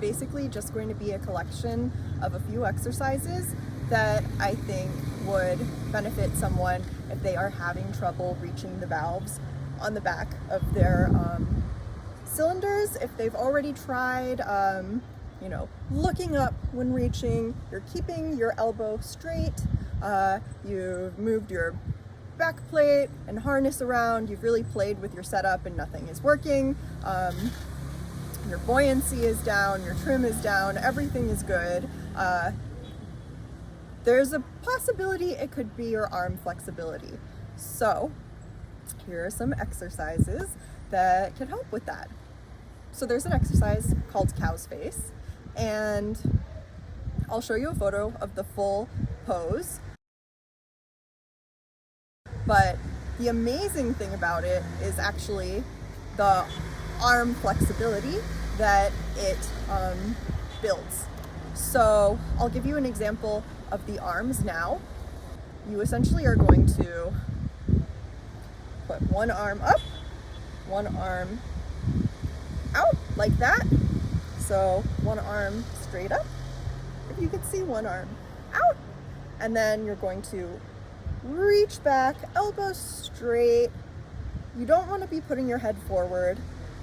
basically just going to be a collection of a few exercises that I think would benefit someone if they are having trouble reaching the valves on the back of their cylinders. If they've already tried, looking up when reaching, you're keeping your elbow straight, you've moved your back plate and harness around, you've really played with your setup and nothing is working, your buoyancy is down, your trim is down, everything is good, there's a possibility it could be your arm flexibility. So here are some exercises that can help with that. So there's an exercise called cow's face, and I'll show you a photo of the full pose. But the amazing thing about it is actually the arm flexibility that it builds. So I'll give you an example of the arms now. You essentially are going to put one arm up, one arm out like that. So one arm straight up, if you could see, one arm out, and then you're going to reach back, elbows straight. You don't want to be putting your head forward.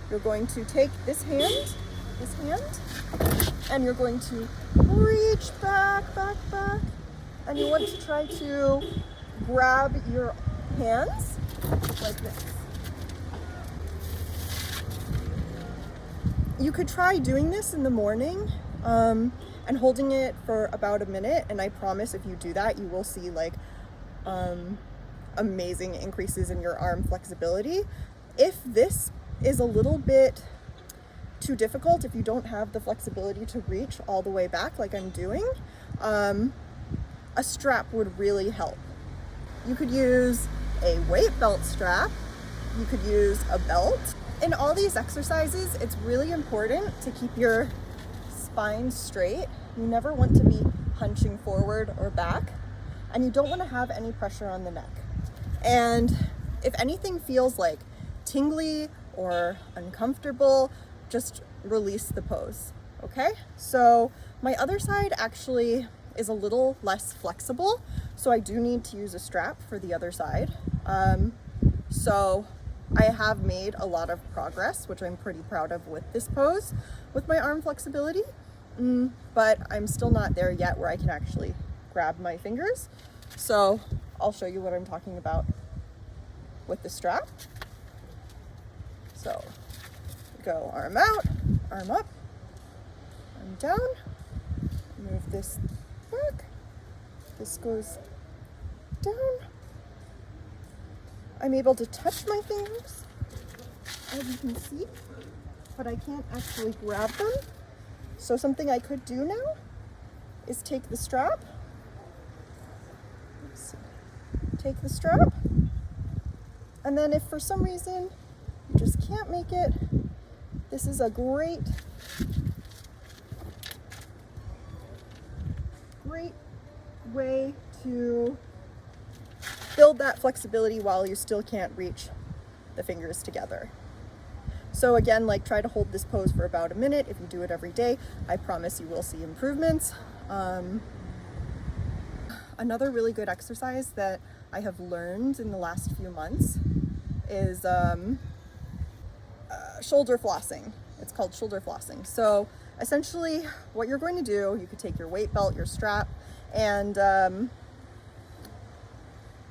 You're going to take this hand, and you're going to reach back, and you want to try to grab your hands like this. You could try doing this in the morning and holding it for about a minute, and I promise if you do that, you will see amazing increases in your arm flexibility. If this is a little bit too difficult, if you don't have the flexibility to reach all the way back like I'm doing, a strap would really help. You could use a weight belt strap, you could use a belt. In all these exercises, it's really important to keep your spine straight. You never want to be hunching forward or back, and you don't want to have any pressure on the neck. And if anything feels like tingly or uncomfortable, just release the pose, okay? So my other side actually is a little less flexible, so I do need to use a strap for the other side. So I have made a lot of progress, which I'm pretty proud of with this pose, with my arm flexibility, but I'm still not there yet where I can actually grab my fingers. So I'll show you what I'm talking about with the strap. So go arm out, arm up, arm down, move this back, this goes down. I'm able to touch my fingers, as you can see, but I can't actually grab them. So something I could do now is take the strap, and then if for some reason you just can't make it, this is a great way to build that flexibility while you still can't reach the fingers together. So again, try to hold this pose for about a minute. If you do it every day, I promise you will see improvements. Another really good exercise that I have learned in the last few months is shoulder flossing. It's called shoulder flossing. So essentially what you're going to do, you could take your weight belt, your strap, and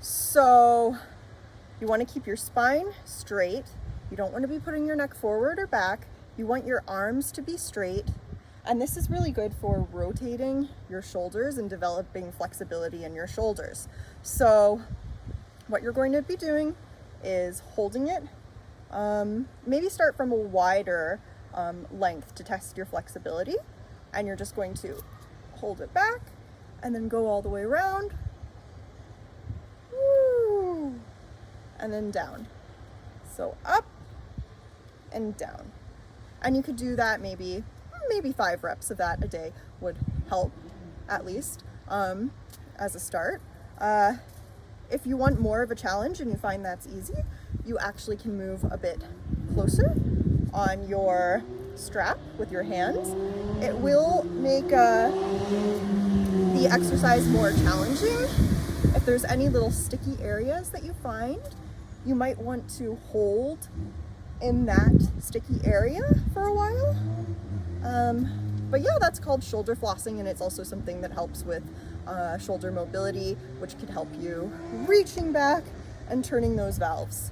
so you want to keep your spine straight. You don't want to be putting your neck forward or back. You want your arms to be straight. And this is really good for rotating your shoulders and developing flexibility in your shoulders. So what you're going to be doing is holding it. Maybe start from a wider length to test your flexibility. And you're just going to hold it back and then go all the way around. Woo! And then down. So up and down. And you could do that maybe 5 reps of that a day would help, at least, as a start. If you want more of a challenge and you find that's easy, you actually can move a bit closer on your strap with your hands, it will make the exercise more challenging. If there's any little sticky areas that you find, you might want to hold in that sticky area for a while. But yeah, that's called shoulder flossing, and it's also something that helps with shoulder mobility, which could help you reaching back and turning those valves.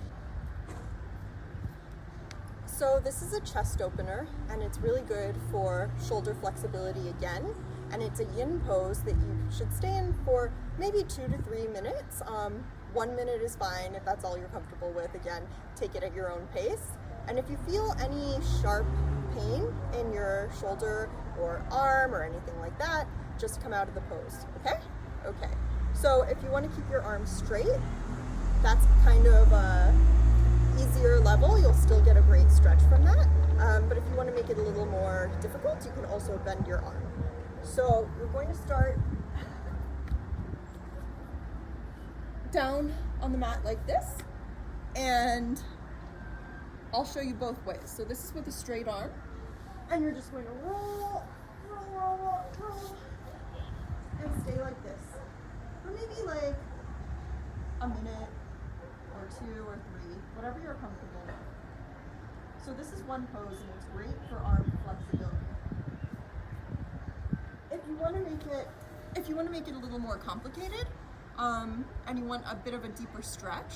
So this is a chest opener, and it's really good for shoulder flexibility again. And it's a yin pose that you should stay in for maybe 2 to 3 minutes. 1 minute is fine if that's all you're comfortable with. Again, take it at your own pace. And if you feel any sharp pain in your shoulder or arm or anything like that, just come out of the pose, okay? Okay. So if you want to keep your arms straight, that's kind of a easier level. You'll still get a great stretch from that. But if you want to make it a little more difficult, you can also bend your arm. So you're going to start down on the mat like this, and I'll show you both ways. So this is with a straight arm, and you're just going to roll, and stay like this for maybe like a minute or 2 or 3, whatever you're comfortable with. So this is one pose, and it's great for arm flexibility. If you want to make it a little more complicated, and you want a bit of a deeper stretch,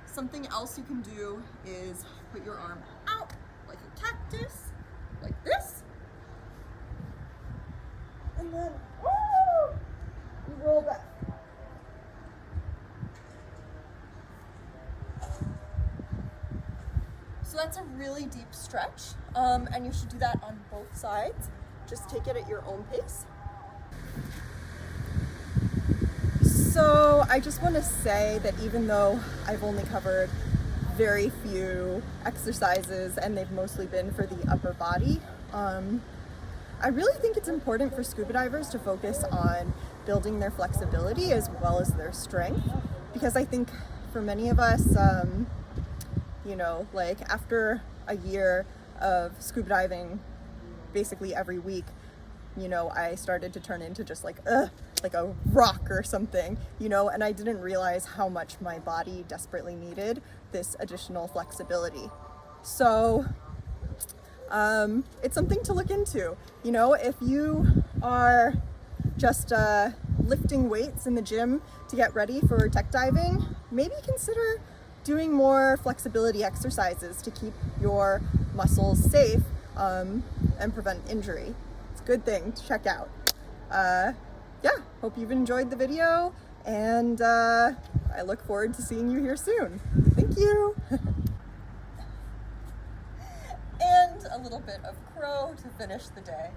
something else you can do is put your arm out like a cactus, like this, and then you roll back. So that's a really deep stretch, and you should do that on both sides. Just take it at your own pace. So I just want to say that even though I've only covered very few exercises and they've mostly been for the upper body, I really think it's important for scuba divers to focus on building their flexibility as well as their strength, because I think for many of us, you know, like after a year of scuba diving basically every week, you know, I started to turn into just like a rock or something, you know, and I didn't realize how much my body desperately needed this additional flexibility. So it's something to look into. You know, if you are just lifting weights in the gym to get ready for tech diving, maybe consider doing more flexibility exercises to keep your muscles safe and prevent injury. It's a good thing to check out. Yeah, hope you've enjoyed the video, and I look forward to seeing you here soon. Thank you. And a little bit of crow to finish the day.